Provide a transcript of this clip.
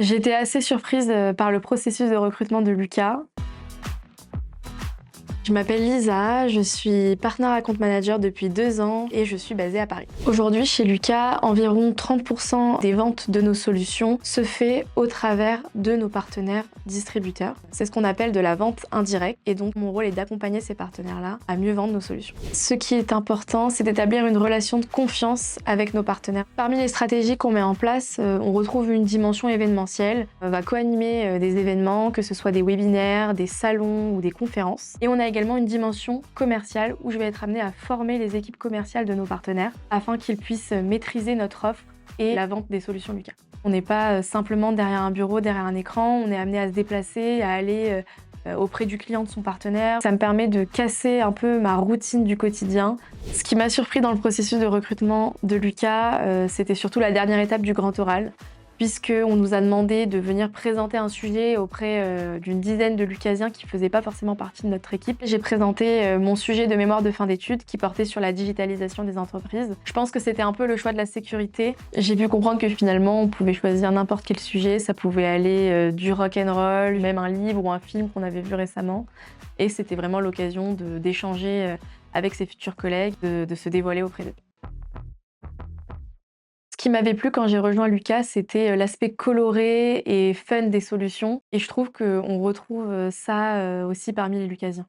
J'étais assez surprise, par le processus de recrutement de Lucas. Je m'appelle Lisa, je suis partner account manager depuis 2 ans et je suis basée à Paris. Aujourd'hui, chez Lucas, environ 30% des ventes de nos solutions se fait au travers de nos partenaires distributeurs. C'est ce qu'on appelle de la vente indirecte et donc mon rôle est d'accompagner ces partenaires-là à mieux vendre nos solutions. Ce qui est important, c'est d'établir une relation de confiance avec nos partenaires. Parmi les stratégies qu'on met en place, on retrouve une dimension événementielle. On va co-animer des événements, que ce soit des webinaires, des salons ou des conférences. Et on a également une dimension commerciale où je vais être amenée à former les équipes commerciales de nos partenaires afin qu'ils puissent maîtriser notre offre et la vente des solutions Lucas. On n'est pas simplement derrière un bureau, derrière un écran, on est amené à se déplacer, à aller auprès du client de son partenaire. Ça me permet de casser un peu ma routine du quotidien. Ce qui m'a surpris dans le processus de recrutement de Lucas, c'était surtout la dernière étape du grand oral, puisqu'on nous a demandé de venir présenter un sujet auprès d'une dizaine de Lucasiens qui ne faisaient pas forcément partie de notre équipe. J'ai présenté mon sujet de mémoire de fin d'études qui portait sur la digitalisation des entreprises. Je pense que c'était un peu le choix de la sécurité. J'ai pu comprendre que finalement, on pouvait choisir n'importe quel sujet. Ça pouvait aller du rock'n'roll, même un livre ou un film qu'on avait vu récemment. Et c'était vraiment l'occasion d'échanger avec ses futurs collègues, de se dévoiler auprès d'eux. Ce qui m'avait plu quand j'ai rejoint Lucas, c'était l'aspect coloré et fun des solutions et je trouve qu'on retrouve ça aussi parmi les Lucasiens.